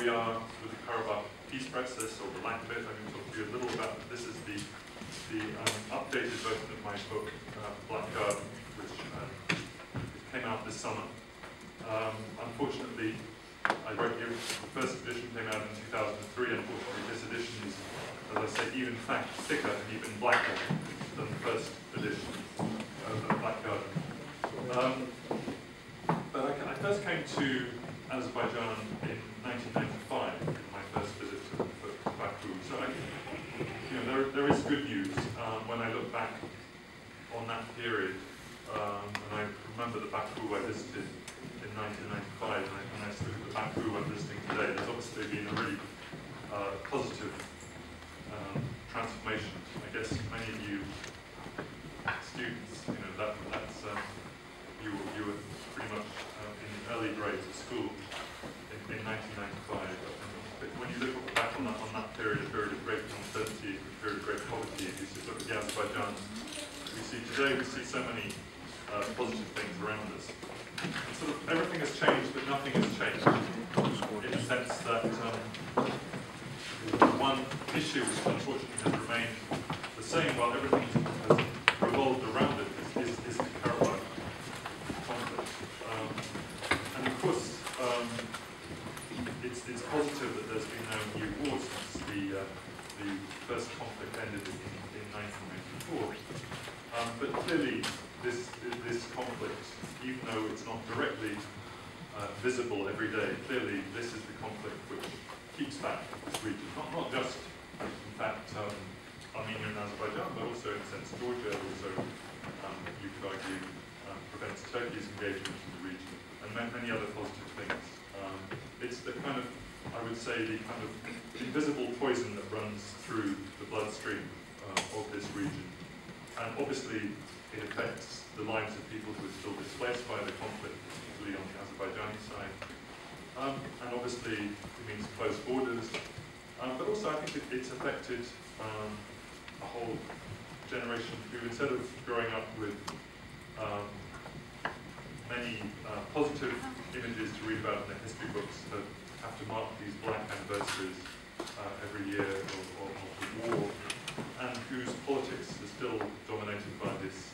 we are with the Karabakh peace process, or the lack of it. I'm going to talk to you a little about this. Is the updated version of my book, Black Garden, which came out this summer. Unfortunately, I wrote the first edition came out in 2003. Unfortunately, this edition is, as I say, even thicker and even blacker than the first edition of Black Garden. But I first came to Azerbaijan in 1995, my first visit to Baku. So there is good news when I look back on that period, and I remember the Baku I visited in 1995, and I look at the Baku I'm visiting today. There's obviously been a really positive transformation. I guess many of you students, that's you were pretty much in the early grades of school in 1995. But when you look back on that period, a period of great uncertainty, a period of great poverty, if you look at the Azerbaijan we see today, we see so many positive things around us. And sort of everything has changed, but nothing has changed, in the sense that one issue which unfortunately has remained the same while everything has revolved around it is the Karabakh conflict. And of course, it's positive that there's been no new wars since the first conflict ended in 1994. But clearly, this conflict, even though it's not directly visible every day, clearly this is the conflict which keeps back this region. Not just, in fact, Armenia and Azerbaijan, but also, in a sense, Georgia, also, you could argue, prevents Turkey's engagement in the region, and many other positive things. It's the kind of, I would say, the kind of invisible poison that runs through the bloodstream of this region. And obviously, it affects the lives of people who are still displaced by the conflict, particularly on the Azerbaijani side. And obviously, it means closed borders. But also, I think it's affected a whole generation who, instead of growing up with many positive images to read about in their history books, have to mark these black anniversaries every year of the war, and whose politics is still dominated by this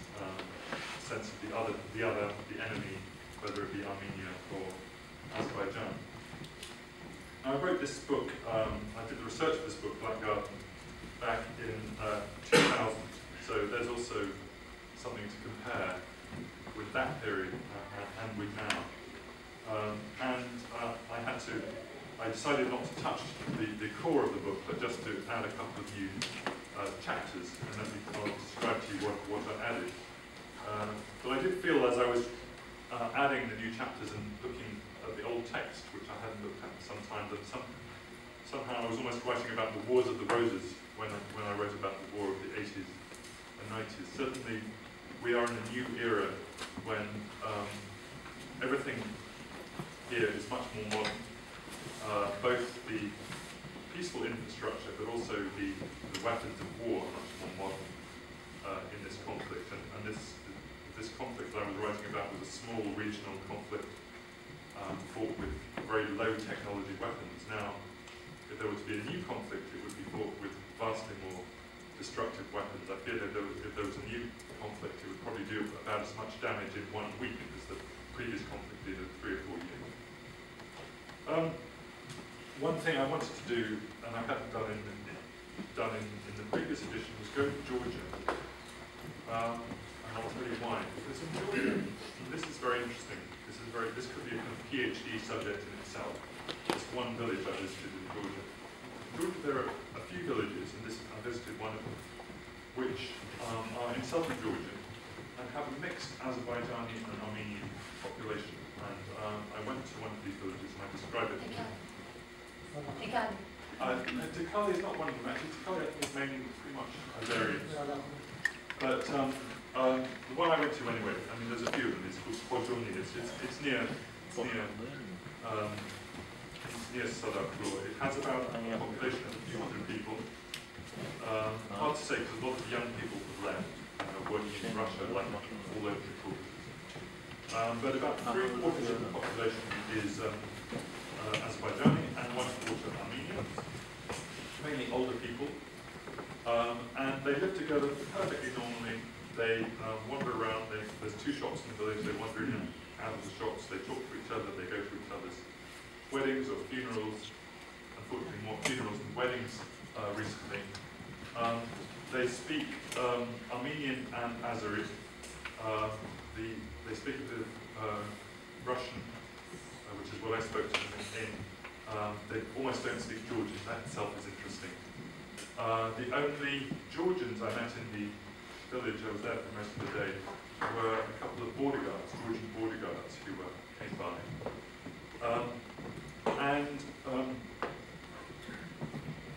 sense of the enemy, whether it be Armenia or Azerbaijan. Now, I wrote this book, I did the research for this book, Black Garden, back in 2000, so there's also something to compare with that period and with now. I decided not to touch the core of the book, but just to add a couple of new chapters, and then I'll describe to you what I added. But I did feel, as I was adding the new chapters and looking at the old text, which I hadn't looked at for some time, that somehow I was almost writing about the Wars of the Roses when I wrote about the war of the 80s and 90s. Certainly, we are in a new era when everything here is much more modern. Both the peaceful infrastructure, but also the weapons of war are much more modern in this conflict. And this conflict that I was writing about was a small regional conflict fought with very low technology weapons. Now, if there were to be a new conflict, it would be fought with vastly more destructive weapons. I fear that if there was a new conflict, it would probably do about as much damage in 1 week as the previous conflict did in 3 or 4 years. One thing I wanted to do, and I hadn't done in the previous edition, was go to Georgia. And I'll tell you why. Because in Georgia, and this is very interesting. This could be a kind of PhD subject in itself. This one village I visited in Georgia. In Georgia, there are a few villages, and I visited one of them, which are in southern Georgia and have a mixed Azerbaijani and Armenian population. And I went to one of these villages and I described it. Tikali is not one of them, actually. Tikali, I think, is mainly pretty much Azeri. But the one I went to anyway, I mean, there's a few of them. It's called Pojulny. It's near South Caucasus. It has about a population of a few hundred people. Hard to say because a lot of young people have left and are working in Russia, like all over the Caucasus. But about 3/4 of the population is Azerbaijani, and 1/4 together perfectly normally. They wander around. There's 2 shops in the village. They wander in and out of the shops. They talk to each other. They go to each other's weddings or funerals. Unfortunately, more funerals than weddings recently. They speak Armenian and Azeri. They speak a bit of Russian, which is what I spoke to them in. They almost don't speak Georgian. That itself is interesting. The only Georgians I met in the village, I was there for most of the day, were a couple of border guards, Georgian border guards, who came by.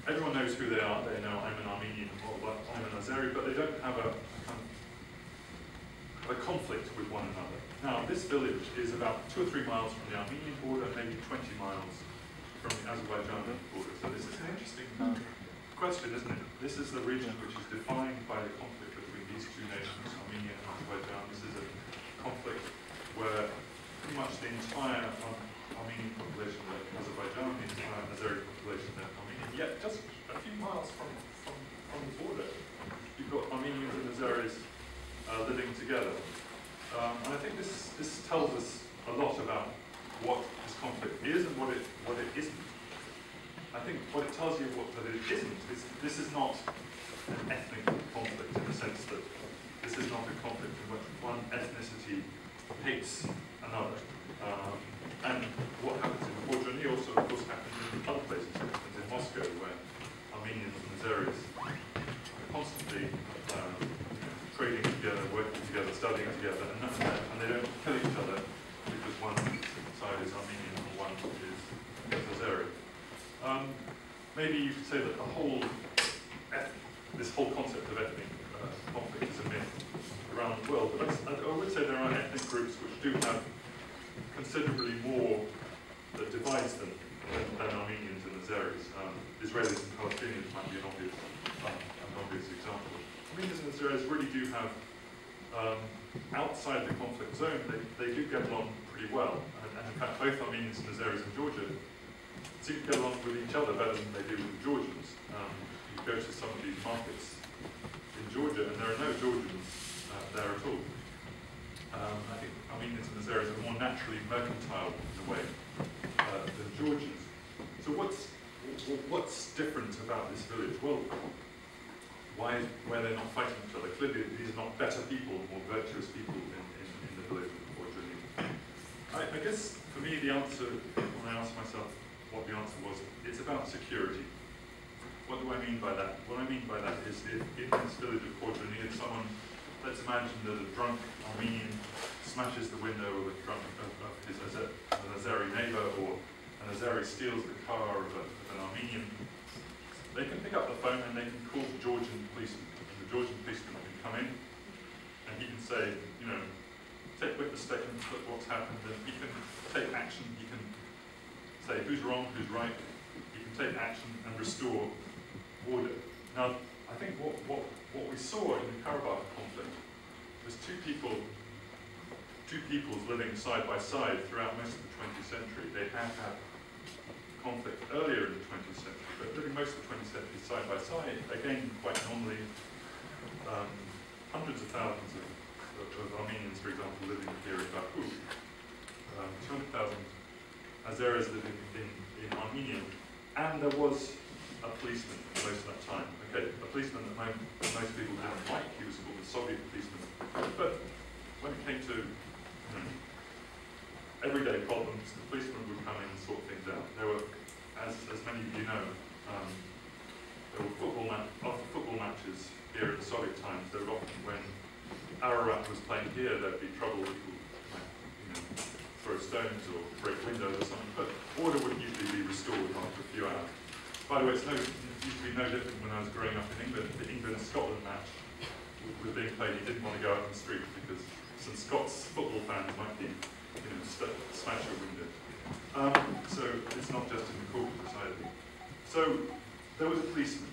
Everyone knows who they are. They know I'm an Armenian or I'm an Azeri, but they don't have a conflict with one another. Now, this village is about 2 or 3 miles from the Armenian border, maybe 20 miles from the Azerbaijan border. So this is an interesting question, isn't it? This is the region which is defined by the conflict between these 2 nations, Armenia and Azerbaijan. This is a conflict where pretty much the entire Armenian population left Azerbaijan, the entire Azeri population left Armenia. Yet, just a few miles from the border, you've got Armenians and Azeris living together. And I think this tells us a lot about what this conflict is and what it isn't. I think what it tells you that it isn't is this is not an ethnic conflict in the sense that this is not a conflict in which one ethnicity hates another. And what happens in Armenia also, of course, happens in other places. It happens in Moscow, where Armenians and Azeris are constantly trading together, working together, studying together, and they don't kill each other because one side is Armenian and one is Azeri. Maybe you could say that this whole concept of ethnic conflict is a myth around the world, but I would say there are ethnic groups which do have considerably more that divides them than Armenians and Azeris. Israelis and Palestinians might be an obvious example. Armenians and Azeris really do have, outside the conflict zone, they do get along pretty well. And in fact, both Armenians and Azeris in Georgia seem to get along with each other better than they do with the Georgians. You go to some of these markets in Georgia, and there are no Georgians there at all. I think Armenians and Azeris are more naturally mercantile in a way than Georgians. So what's different about this village? Well, why they're not fighting each other? Clearly, these are not better people, more virtuous people in the village of Georgia. I guess for me, the answer, when I asked myself what the answer was, it's about security. What do I mean by that? What I mean by that is if in this village of Korjani, if someone, let's imagine that a drunk Armenian smashes the window of his an Azeri neighbor, or an Azeri steals the car of an Armenian, they can pick up the phone and they can call the Georgian policeman. And the Georgian policeman can come in and he can say, take witness statements, look what's happened, and he can take action, he can say who's wrong, who's right, he can take action and restore order. Now, I think what we saw in the Karabakh conflict was two peoples living side by side throughout most of the 20th century. They had had conflict earlier in the 20th century, but living most of the 20th century side by side, again, quite normally, hundreds of thousands of Armenians, for example, living here in Baku, 200,000 Azeris living in Armenia, and there was a policeman most of that time. Okay, a policeman that most people didn't like. He was called the Soviet policeman. But when it came to everyday problems, the policeman would come in and sort things out. There were, as many of you know, there were after football matches here in the Soviet times. There would often, when Ararat was playing here, there'd be trouble. People might, throw stones or break windows or something. But order would usually be restored after a few hours. By the way, it used to be no different when I was growing up in England. The England and Scotland match was being played. You didn't want to go out on the street because some Scots football fans might be, smash your window. So it's not just in the Caucasus either. So there was a policeman,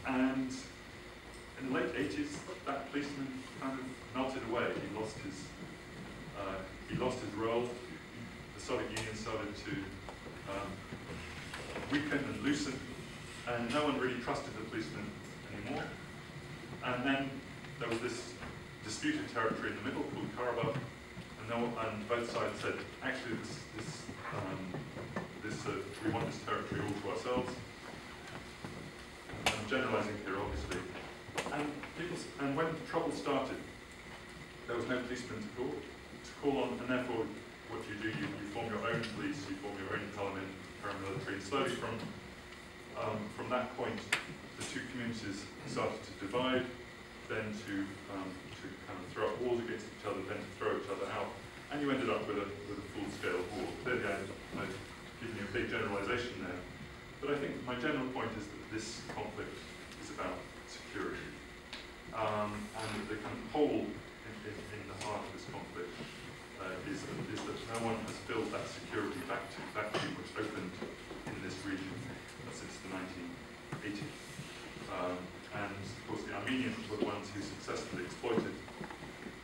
and in the late 80s, that policeman kind of melted away. He lost his role. The Soviet Union started to weaken and loosen, and no one really trusted the policeman anymore. And then there was this disputed territory in the middle called Karabakh, and both sides said, actually, we want this territory all to ourselves. I'm generalizing here, obviously. And when the trouble started, there was no policeman to call on, and therefore, what you do, you form your own police, you form your own parliament, paramilitary, and slowly from that point, the two communities started to divide, then to kind of throw up walls against each other, then to throw each other out, and you ended up with a full-scale war. Clearly, I've given you a big generalization there, but I think my general point is that this conflict is about security, and the kind of hole in the heart of this conflict is that no one has filled that security vacuum which opened in this region since the 1980s. And of course the Armenians were the ones who successfully exploited,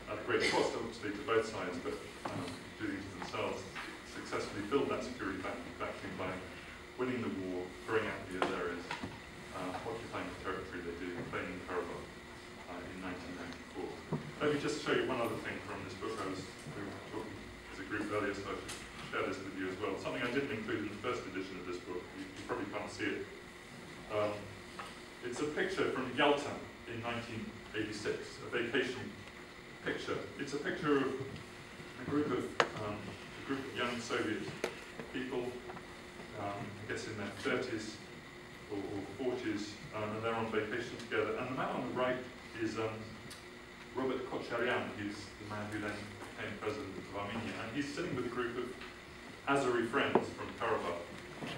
at a great cost obviously to both sides, but doing it themselves, successfully filled that security vacuum by winning the war, throwing out the Azeris, occupying the territory they do, claiming Karabakh in 1994. Let me just show you one other thing from this book. We were talking as a group earlier, so I should share this with you as well. Something I didn't include in the first edition of this book. You probably can't see it. It's a picture from Yalta in 1986, a vacation picture. It's a picture of a group of young Soviet people, I guess in their 30s or 40s, and they're on vacation together. And the man on the right is Robert Kocharian. He's the man who then became president of Armenia, and he's sitting with a group of Azeri friends from Karabakh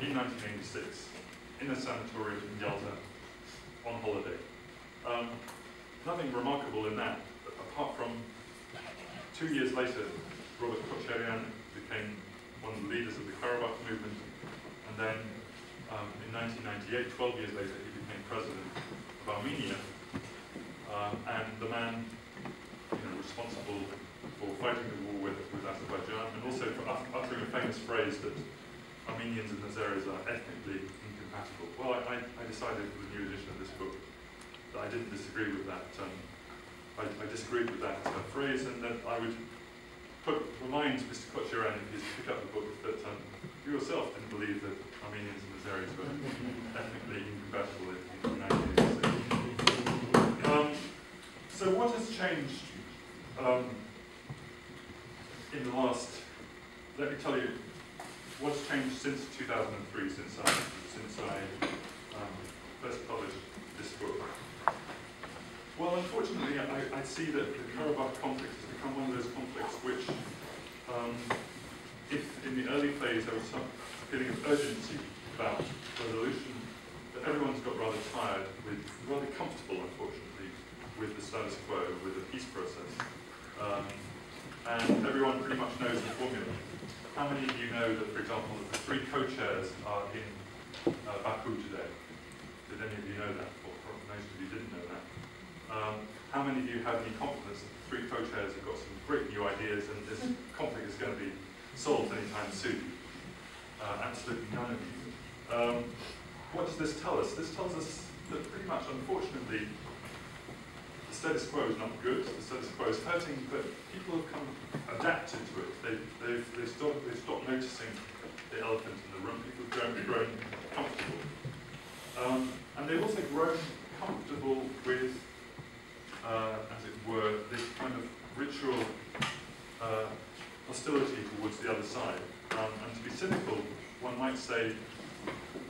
in 1986 in a sanatorium in Yalta on holiday. Nothing remarkable in that, apart from 2 years later, Robert Kocharian became one of the leaders of the Karabakh movement, and then in 1998, 12 years later, he became president of Armenia, and the man responsible for fighting the war with Azerbaijan, and also for uttering a famous phrase that Armenians and Azeris are ethnically incompatible. Well, I decided for the new edition of this book that I didn't disagree with that. I disagreed with that phrase, and that I would remind Mr. Kocharian, if he's picked up the book, that you yourself didn't believe that Armenians and Azeris were ethnically incompatible in 1986. So what has changed in the last, let me tell you, what's changed since 2003, since I first published this book? Well, unfortunately, I see that the Karabakh conflict has become one of those conflicts which, if in the early phase there was some feeling of urgency about resolution, that everyone's got rather tired, rather comfortable, unfortunately, with the status quo, with the peace process. And everyone pretty much knows the formula. How many of you know that, for example, the 3 co-chairs are in Baku today? Did any of you know that? Or most of you didn't know that. How many of you have any confidence that the 3 co-chairs have got some great new ideas and this conflict is going to be solved anytime soon? Absolutely none of you. What does this tell us? This tells us that pretty much, unfortunately, the status quo is not good. The status quo is hurting, but people have adapted to it. They've stopped noticing the elephant in the room. People have grown comfortable. And they've also grown comfortable with, as it were, this kind of ritual hostility towards the other side. And to be cynical, one might say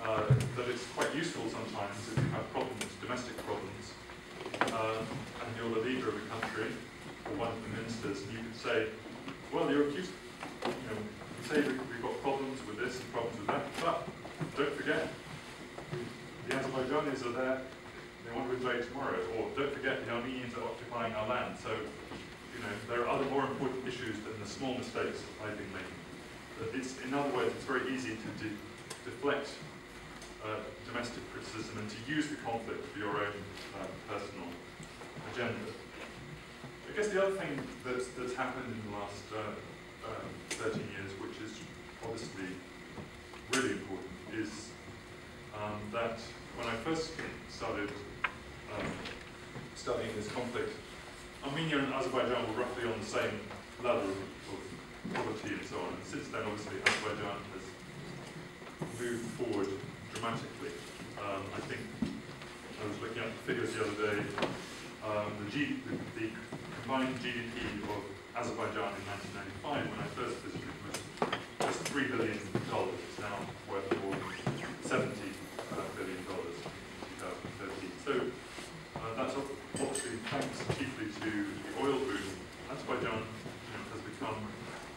that it's quite useful sometimes if you have problems, domestic problems, and you're the leader of a country, or one of the ministers, and you could say, well, you're accused, you say we've got problems with this and problems with that, but don't forget, the Azerbaijanis are there, they want to invade tomorrow, or don't forget the Armenians are occupying our land. So, there are other more important issues than the small mistakes I've been making. In other words, it's very easy to deflect domestic criticism and to use the conflict for your own personal agenda. I guess the other thing that's happened in the last 13 years, which is obviously really important, is that when I first started studying this conflict, Armenia and Azerbaijan were roughly on the same level of poverty and so on. And since then, obviously, Azerbaijan has moved forward dramatically. I think I was looking at the figures the other day. The combined GDP of Azerbaijan in 1995, when I first visited, was just $3 billion. It's now worth more than $70 billion in 2013. So that's obviously thanks chiefly to the oil boom. Azerbaijan has become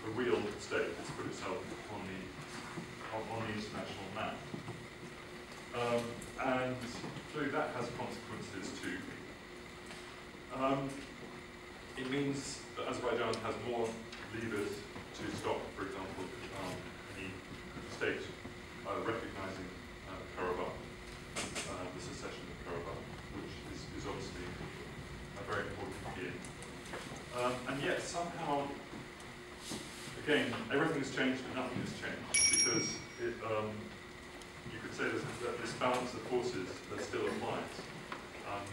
a real state. It's put itself on the international map. And clearly that has consequences too. It means that Azerbaijan has more levers to stop, for example, any state recognizing Karabakh, the secession of Karabakh, which is obviously a very important key. And yet somehow, again, everything has changed and nothing has changed, because you could say that this balance of forces that still applies,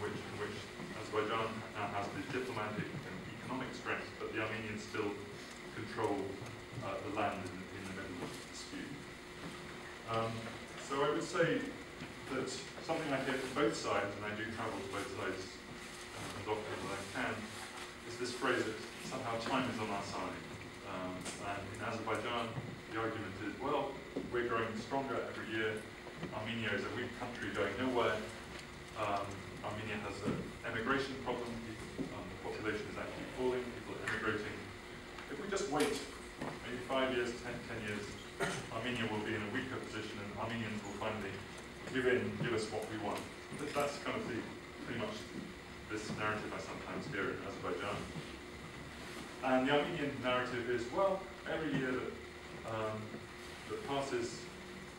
in which Azerbaijan now has the diplomatic and economic strength, but the Armenians still control the land in the middle of the dispute. So I would say that something I hear from both sides, and I do travel to both sides as often as I can, is this phrase that somehow time is on our side. And in Azerbaijan, the argument is, well, we're growing stronger every year. Armenia is a weak country going nowhere. Armenia has an emigration problem. The population is actually falling. People are emigrating. If we just wait, maybe 5 years, 10 years, Armenia will be in a weaker position, and Armenians will finally give us what we want. That's kind of pretty much this narrative I sometimes hear in Azerbaijan. And the Armenian narrative is, well, every year that passes,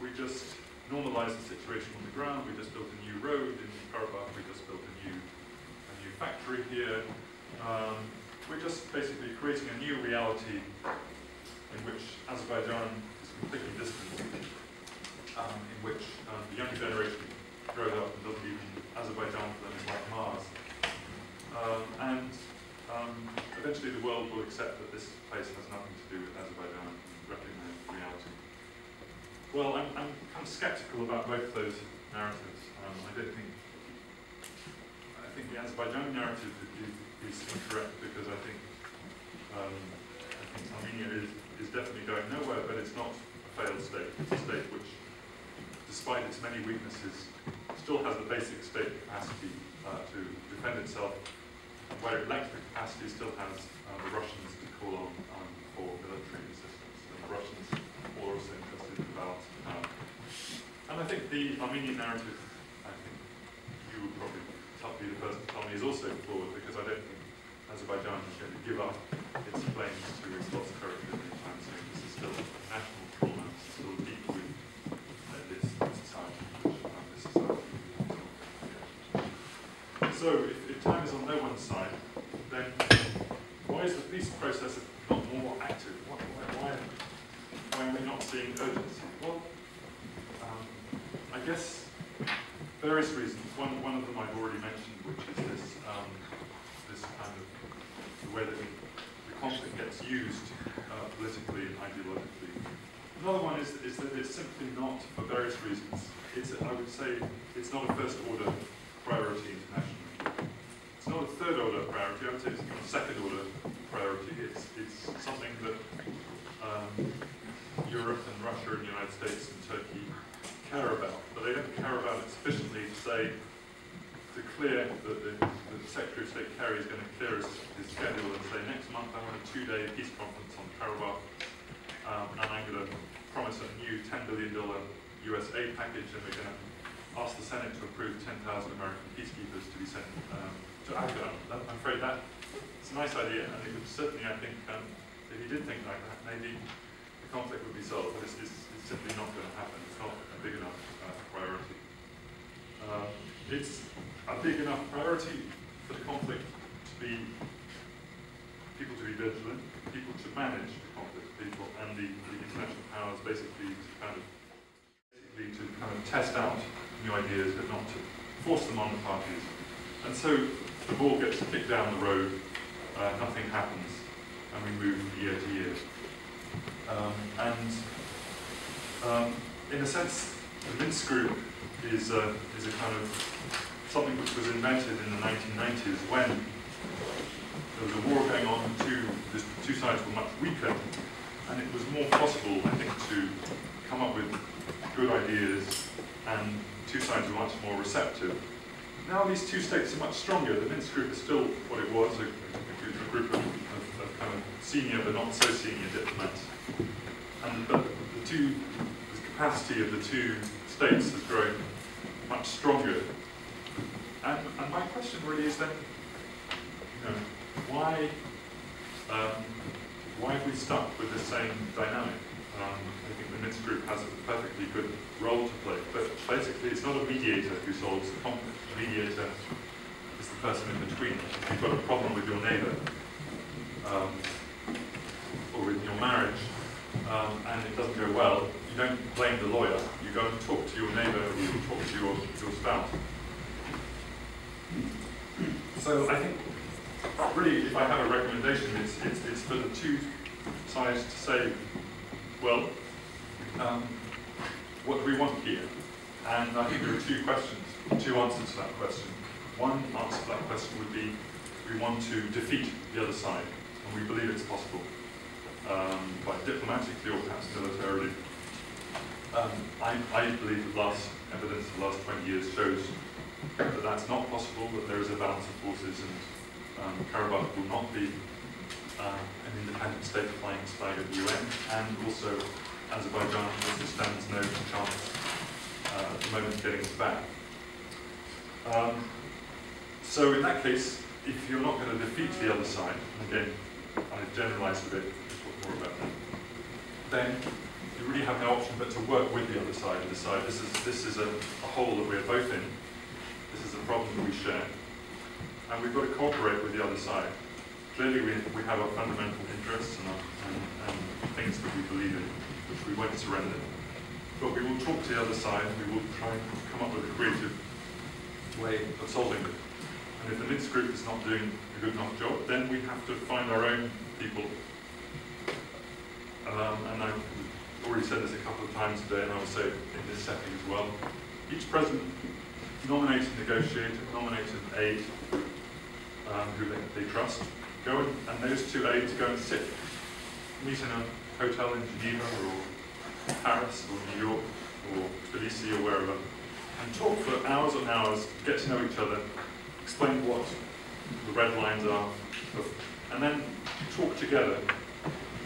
we just normalize the situation on the ground. We just built a new road in Karabakh. We just built a new factory here. We're just basically creating a new reality in which Azerbaijan is completely distant, in which the younger generation grows up and doesn't even, Azerbaijan for them is like Mars. And eventually the world will accept that this place has nothing to do with Azerbaijan and recognize reality. Well, I'm kind of skeptical about both those narratives. I think the Azerbaijan narrative is incorrect, because I think Armenia is definitely going nowhere, but it's not a failed state. It's a state which, despite its many weaknesses, still has the basic state capacity to defend itself. Where it lacks the capacity, still has the Russians to call on for military assistance. And the Russians are also interested in the balance of power. And I think the Armenian narrative, I think you would probably be the first to tell me, is also flawed, because I don't think Azerbaijan is going to give up its claims to its lost territory anytime soon. This is still national trauma, it's still deep with this society. So if time is on no one's side, then why is the peace process not more active? Why are we not seeing urgency? Well, I guess various reasons. One of them I've already mentioned, which is this kind of the way that the conflict gets used politically and ideologically. Another one is that it's simply not, for various reasons, I would say it's not a first-order priority internationally. It's not a third-order priority. I would say it's not a second-order priority. It's something that Europe and Russia and the United States and Turkey care about, but they don't care about it sufficiently to say, to clear that the Secretary of State Kerry is going to clear his schedule and say, next month I want a 2-day peace conference on Karabakh, and I'm going to promise a new $10 billion US aid package, and we're going to ask the Senate to approve 10,000 American peacekeepers to be sent to Afghanistan. I'm afraid that it's a nice idea, and it would certainly, I think, if he did think like that, maybe the conflict would be solved, but it's simply not going to happen. It's not a big enough priority. It's a big enough priority for the conflict to be, people to be vigilant, people to manage the conflict, people and the international powers basically to kind of test out new ideas, but not to force them on the parties. And so the ball gets kicked down the road, nothing happens, and we move year to year. In a sense, the Minsk group is a kind of something which was invented in the 1990s when there was a war going on, the two sides were much weaker, and it was more possible, I think, to come up with good ideas, and two sides were much more receptive. Now these two states are much stronger. The Minsk group is still what it was, a group of kind of senior but not so senior diplomats. But the capacity of the two states has grown much stronger. And my question really is then, why have we stuck with the same dynamic? I think the Minsk group has a perfectly good role to play, but basically it's not a mediator who solves the conflict. The mediator is the person in between. If you've got a problem with your neighbour, or with your marriage, and it doesn't go well, you don't blame the lawyer, you go and talk to your neighbour, or you talk to your spouse. So I think, really, if I have a recommendation, it's for the two sides to say, well, what do we want here? And I think there are two answers to that question. One answer to that question would be, we want to defeat the other side, and we believe it's possible, by diplomatically or perhaps militarily. I believe the evidence of the last 20 years shows that that's not possible, that there is a balance of forces, and Karabakh will not be an independent state flying its flag at the UN, and also Azerbaijan also stands no chance at the moment of getting it back. So in that case, if you're not going to defeat the other side, and again, I've generalized a bit, we'll talk more about that, then you really have no option but to work with the other side and decide this is a hole that we're both in, this is a problem that we share, and we've got to cooperate with the other side. Clearly we have our fundamental interests and things that we believe in, which we won't surrender. But we will talk to the other side, and we will try and come up with a creative way of solving it. And if the Minsk group is not doing a good enough job, then we have to find our own people. And I've already said this a couple of times today, and I will say it in this setting as well. Each president nominates a negotiator, nominates an aide who they trust. Go and those two aides go and meet in a hotel in Geneva or Paris or New York or Tbilisi or wherever, and talk for hours and hours, get to know each other, explain what the red lines are, and then talk together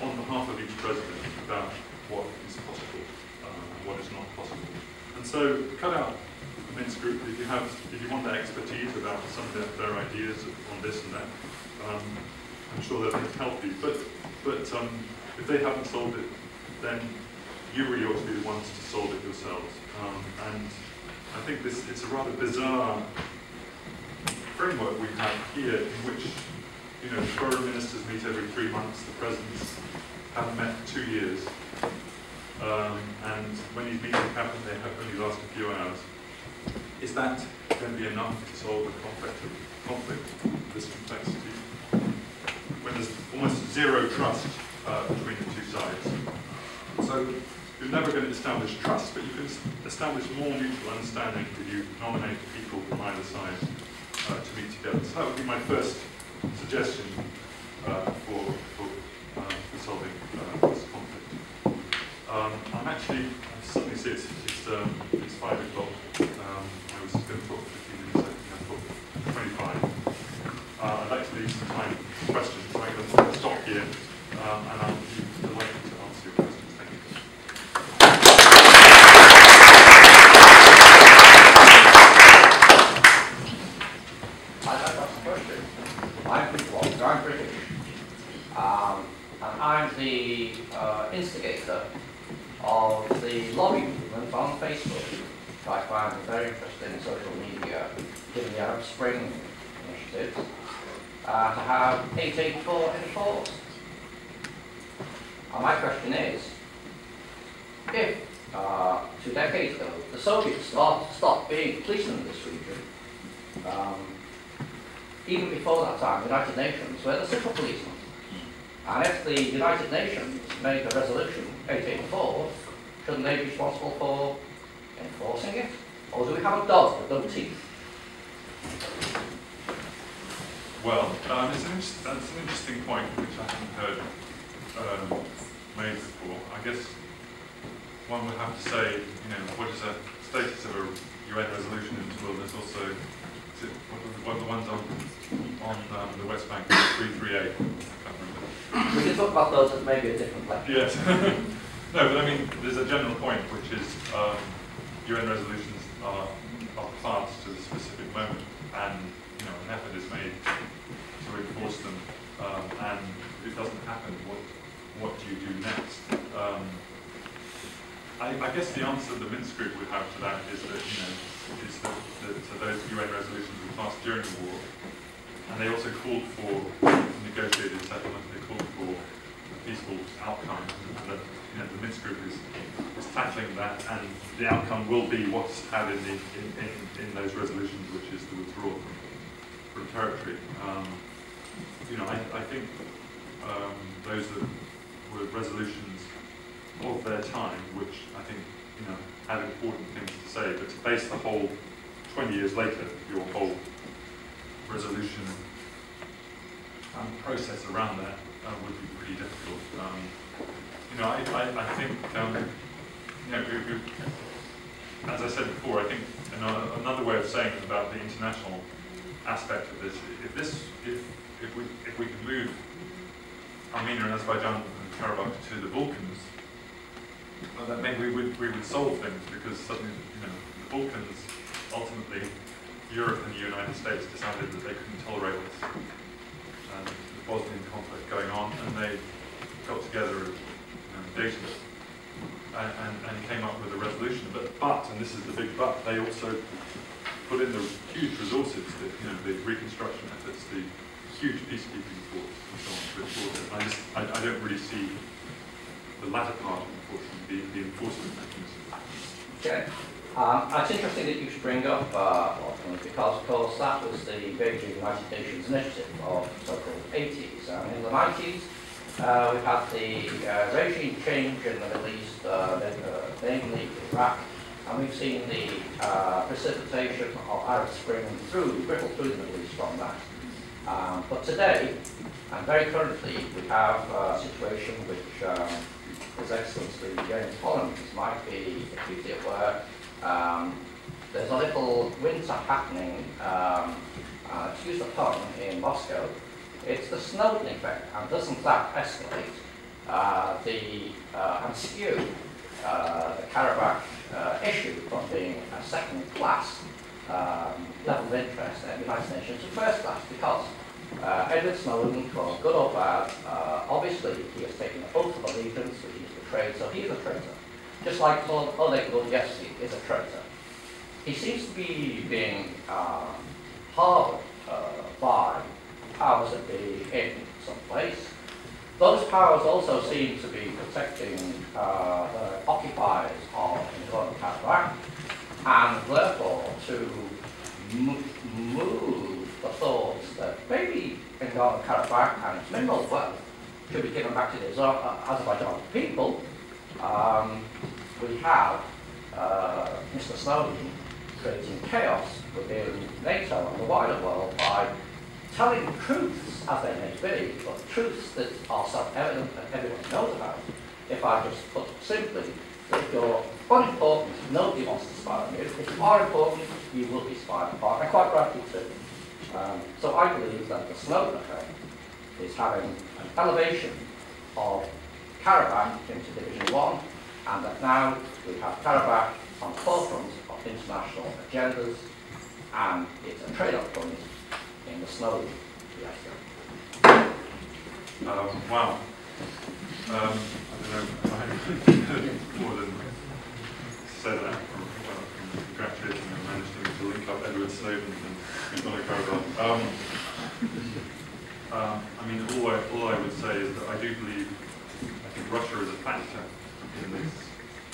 on behalf of each president about what is possible and what is not possible. And so cut out the Minsk group if you want their expertise about some of their ideas on this and that. I'm sure that it's healthy, but if they haven't solved it, then you really ought to be the ones to solve it yourselves. And I think it's a rather bizarre framework we have here, in which the foreign ministers meet every 3 months, the presidents haven't met for 2 years, and when these meetings happen, they only last a few hours. Is that going to be enough to solve the conflict, this complexity, when there's almost zero trust between the two sides? So you're never going to establish trust, but you can establish more mutual understanding if you nominate people from either side to meet together. So that would be my first suggestion for solving this conflict. I'm actually, I suddenly see it's 5 o'clock. I was going to talk for 15 minutes, I think I talked 25. I'd like to leave some time for questions, so I'm going to stop here, and I'll be delighted to answer your questions. Thank you. I'd like to ask a question. I'm British, and I'm the instigator of the lobby movement on Facebook, which I find very interesting in social media, given the Arab Spring initiatives, to have 884 enforced. And my question is, if 2 decades ago the Soviets stopped being policemen in this region, even before that time, the United Nations were the simple policemen. And if the United Nations made a resolution, 884, shouldn't they be responsible for enforcing it? Or do we have a dog with no teeth? Well, that's an interesting point which I haven't heard made before. I guess one would have to say, what is the status of a UN resolution until there's also, what are the ones on the West Bank, 338? I can't remember. We can talk about those at maybe a different lecture. Yes. No, but I mean, there's a general point, which is UN resolutions are parts to the specific moment, and an effort is made to enforce them, and if it doesn't happen, what do you do next? I guess the answer the Minsk group would have to that is that so those UN resolutions were passed during the war, and they also called for negotiated settlement. They called for a peaceful outcome, and that the Minsk group is tackling that, and the outcome will be what's had in those resolutions, which is the withdrawal from territory. I think those that were resolutions of their time, which I think had important things to say, but to base the whole 20 years later, your whole resolution and process around that would be pretty difficult. I think, as I said before, I think another way of saying about the international aspect of this, if we could move Armenia and Azerbaijan and Karabakh to the Balkans, well, that maybe we would solve things, because suddenly, the Balkans, ultimately, Europe and the United States decided that they couldn't tolerate this the Bosnian conflict going on, and they got together data and came up with a resolution. But, and this is the big but, they also put in the huge resources, the reconstruction efforts, the huge peacekeeping force, and so on to enforce it. I don't really see the latter part, unfortunately, the enforcement mechanism. Okay. It's interesting that you bring up because, of course, that was the Beijing United Nations initiative of the so-called 80s. In the 90s, we've had the regime change in the Middle East, namely Iraq, and we've seen the precipitation of Arab Spring ripple through the Middle East from that. But today, and very currently, we have a situation which His Excellency James Holland might be acutely aware. There's a little winter happening, excuse the pun, in Moscow. It's the Snowden effect, and doesn't that escalate and skew the Karabakh issue from being a second-class level of interest at the United Nations to first class? Because Edward Snowden, for good or bad, obviously he has taken an oath of allegiance, which he's betrayed, so he is a traitor. Just like Oleg Gordievsky is a traitor. He seems to be being harbored by powers that be in some place. Those powers also seem to be protecting the occupiers of Karabakh, and therefore to move the thoughts that maybe Karabakh and its mineral wealth should be given back to the Azerbaijan people. We have Mr. Snowden creating chaos within NATO and the wider world by telling truths as they may be, but truths that are self-evident and everyone knows about. If I just put simply, that if you're unimportant, nobody wants to spy on you. If you are important, you will be spied upon, and quite rightly too. So I believe that the Snowden effect is having an elevation of Karabakh into Division 1, and that now we have Karabakh on the forefront of international agendas, and it's a trade-off point in the Snowden fiasco. Wow. I don't know if I more than said that from congratulating and managing to link up Edward Snowden and Karabakh. I mean, all I would say is that I do believe, I think Russia is a factor in this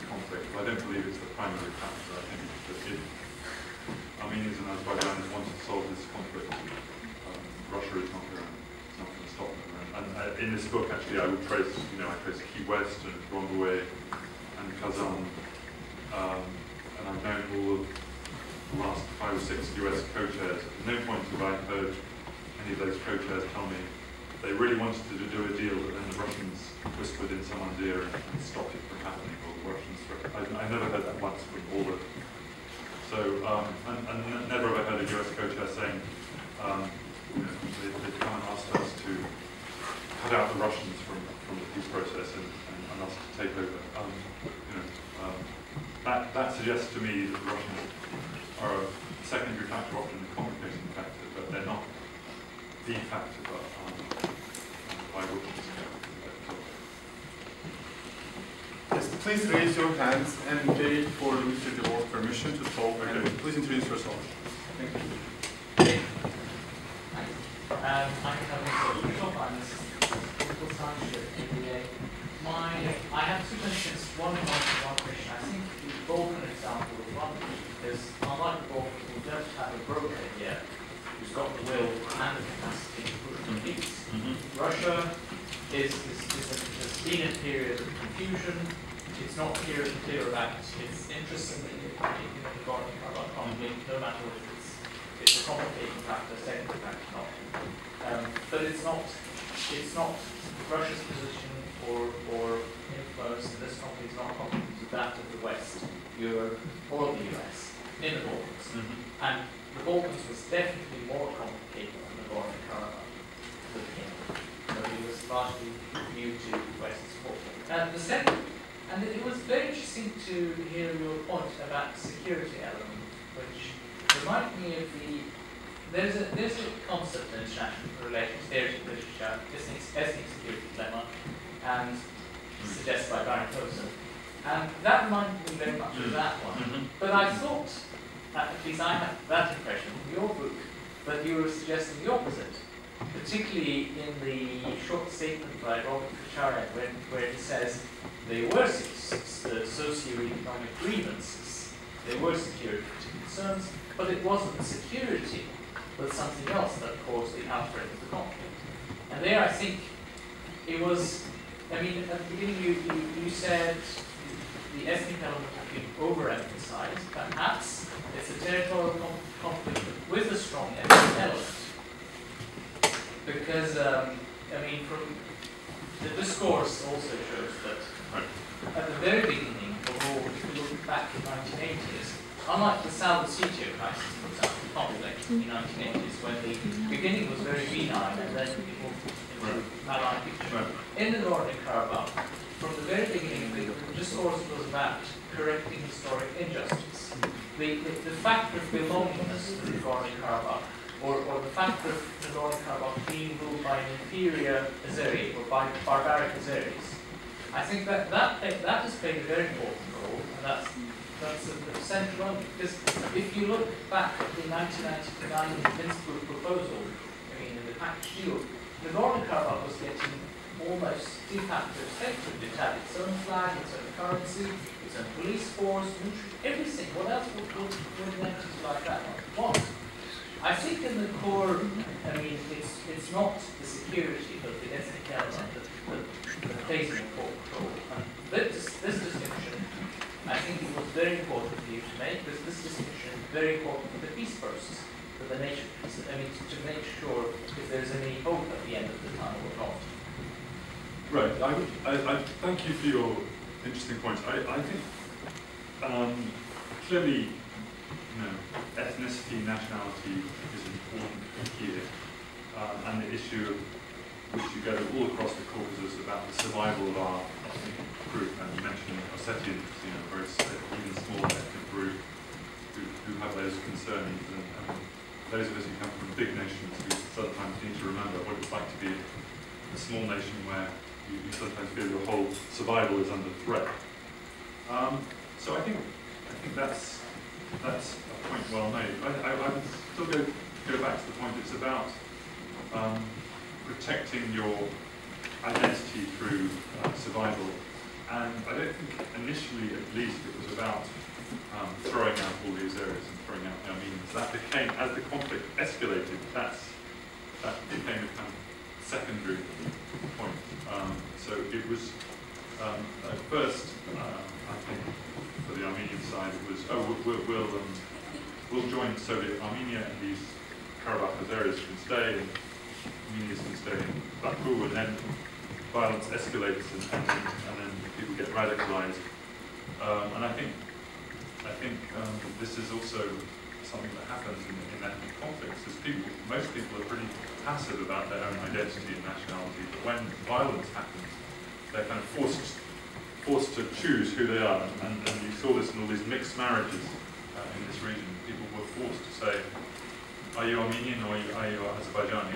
conflict, but I don't believe it's the primary factor. I think that if Armenians and Azerbaijanis want to solve this conflict Russia is not going to stop them. And in this book, actually, I would trace, I trace Key West and Breakaway and Kazan, and I've known all of the last 5 or 6 US co-chairs. At no point have I heard any of those co-chairs tell me they really wanted to do a deal, but then the Russians whispered in someone's ear and stopped it from happening, or the Russians. I never heard that once from all of them. So, and never have I heard a US co-chair saying, they've come and asked us to cut out the Russians from the peace process and us to take over. That suggests to me that the Russians are a secondary factor, often a complicating factor, but they're not the factor. But I would Yes, please raise your hands and wait for Mr. De Waal's permission to talk. Okay. And please introduce yourself. Thank you. I have a short one. I have 2 questions. One question. I think the Balkan example is one because unlike the Balkans, we don't have a broker here who's got the will and the capacity to push for peace. Russia has been a period of confusion. It's not clear about its interest in the Nagorno-Karabakh conflict, no matter if it's a complicating factor, secondary factor, not. But it's not Russia's position or influence in this conflict is not comparable to that of the West, Europe, or the US in the Balkans. And the Balkans was definitely more complicated than the Nagorno-Karabakh at the beginning. So it was largely due to West support. And the second, and it was very interesting to hear your point about the security element, which reminded me of there's a concept in international relations theory literature, ethnic security dilemma, and suggested by Baron Coulson. And that reminded me very much of that one. But I thought, at least I had that impression from your book, that you were suggesting the opposite, particularly in the short statement by Robert Kacharyan, where he says they were the socio-economic grievances, they were security concerns, but it wasn't security, but something else that caused the outbreak of the conflict. And there I think it was, at the beginning you said the ethnic element had been overemphasized. Perhaps it's a territorial conflict with a strong ethnic element. Because, from the discourse also shows that at the very beginning of all, if you look back to the 1980s, unlike the South Ossetia crisis, for example, conflict in the 1980s, when the beginning was very benign and then it moved into malign picture. In the Nagorno-Karabakh, from the very beginning, the discourse was about correcting historic injustice. The factor of belongingness to the Nagorno-Karabakh, or the fact that the Nagorno-Karabakh being ruled by an inferior Azeri or by barbaric Azeris, I think that has played a very important role, and that's the central element. Because if you look back at the 1999 Minsk proposal, in the package deal, the Nagorno-Karabakh was getting almost de facto statehood. It had its own flag, its own currency, its own police force, military, everything. What else would an entity like that want? I think in the core, it's not the security, but the ethnic element that plays an important role. And this distinction, I think it was very important for you to make, because this distinction is very important for the peace process, for the nation, to make sure if there's any hope at the end of the tunnel or not. Right. I thank you for your interesting points. I think clearly, ethnicity, nationality is important here, and the issue which you go all across the Caucasus about the survival of our ethnic group, and you mentioned Ossetians, very even small ethnic group who have those concerns, and those of us who come from big nations who sometimes need to remember what it's like to be a small nation where you sometimes feel your whole survival is under threat. So I think that's a point well made. I would still go back to the point. It's about protecting your identity through survival. And I don't think initially, at least, it was about throwing out all these areas and throwing out the Armenians. That became, as the conflict escalated, that's that became a kind of secondary point. So it was, at first, I think, for the Armenian side, it was, oh, we'll join Soviet Armenia, and these Karabakh Azeris can stay, and Armenians can stay in Baku, and then violence escalates, and then people get radicalized. And I think this is also something that happens in ethnic conflicts, is most people are pretty passive about their own identity and nationality, but when violence happens, they're kind of forced to choose who they are, and you saw this in all these mixed marriages in this region. People were forced to say, are you Armenian or are you Azerbaijani?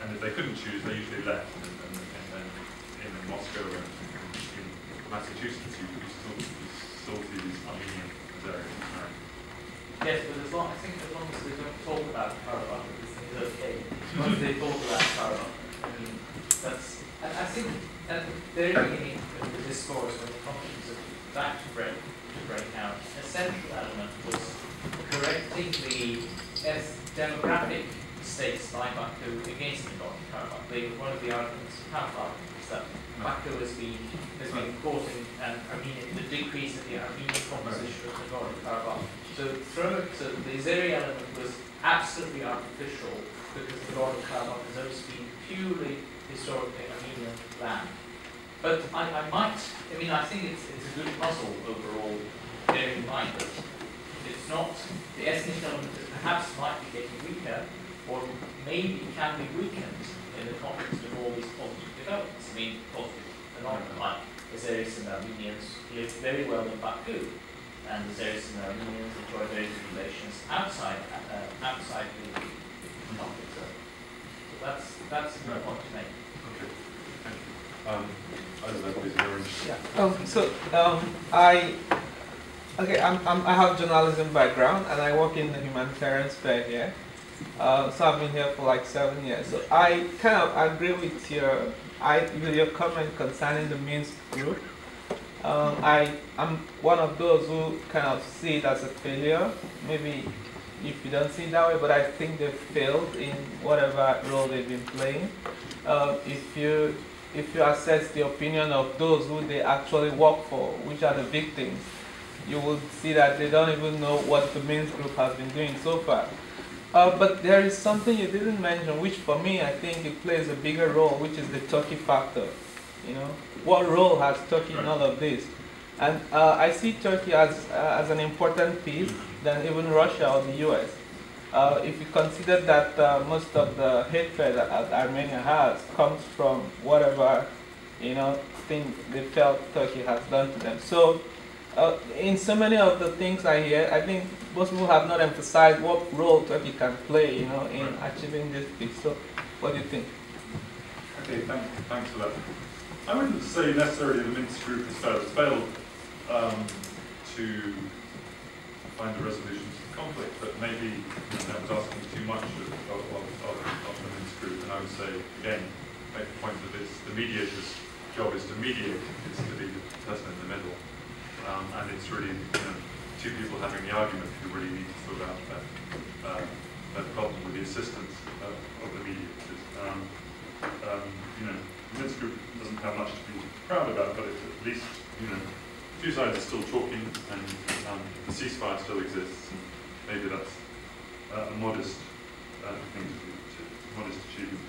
And if they couldn't choose, they usually left. And then in Moscow and in Massachusetts, you still see these Armenian Azeri married. Yes, but I think as long as they don't talk about Karabakh, it's okay. As long as they talk about Karabakh, I mean, that's. I think at the very beginning of the discourse, when the conflicts of back to break out, a central element was correcting the demographic mistakes by Baku against Karabakh. One of the arguments of Karabakh is that Baku has been causing the decrease in the Armenian composition of Nagorno-Karabakh. So the Azeri element was absolutely artificial, because Nagorno-Karabakh has always been purely historically Armenian land. But I think it's a good puzzle overall, bearing in mind that it's not, the ethnic element perhaps might be getting weaker, or maybe can be weakened in the context of all these positive developments. I mean, positive phenomena like Azeris and Armenians live very well in Baku, and Azeris and Armenians enjoy very good relations outside the conflict zone. So that's a good point to make. Okay, thank you. I don't know, please, Orange. Yeah. I have journalism background, and I work in the humanitarian sphere here. So I've been here for like 7 years. So I kind of agree with your comment concerning the Minsk group. I'm one of those who kind of see it as a failure. Maybe if you don't see it that way, but I think they've failed in whatever role they've been playing. If you assess the opinion of those who they actually work for, which are the victims, you will see that they don't even know what the Minsk group has been doing so far. But there is something you didn't mention, which for me I think it plays a bigger role, which is the Turkey factor. You know, what role has Turkey in all of this? And I see Turkey as an important piece than even Russia or the US. If you consider that most of the hatred that Armenia has comes from whatever, thing they felt Turkey has done to them. So in so many of the things I hear, I think most people have not emphasized what role Turkey can play, in achieving this peace. So what do you think? Okay, thanks for that. I wouldn't say necessarily the Minsk group has failed to find a resolution to the conflict, but maybe that was asking too much of the Minsk group. And I would say, again, make the point that the mediator's job is to mediate, it's to be the person in the middle. And it's really two people having the argument who really need to sort out that problem with the assistance of the mediators. The Minsk group doesn't have much to be proud about, but it's at least, two sides are still talking, and the ceasefire still exists, and maybe that's a modest thing to do, modest achievement.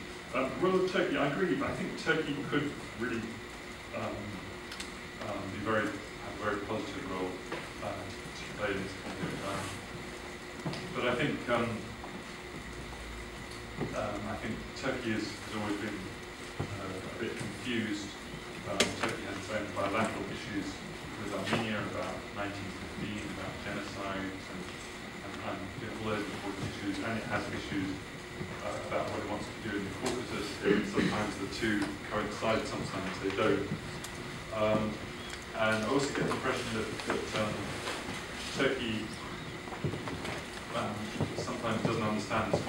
Well, Turkey, I agree, but I think Turkey could really have a very positive role to play in this conflict. But I think Turkey has always been a bit confused. Turkey has its own bilateral issues with Armenia about 1915, about genocides, and all those important issues, and it has issues about what it wants to do in the Caucasus. Sometimes the two coincide, sometimes they don't. And I also get the impression that Turkey sometimes doesn't understand this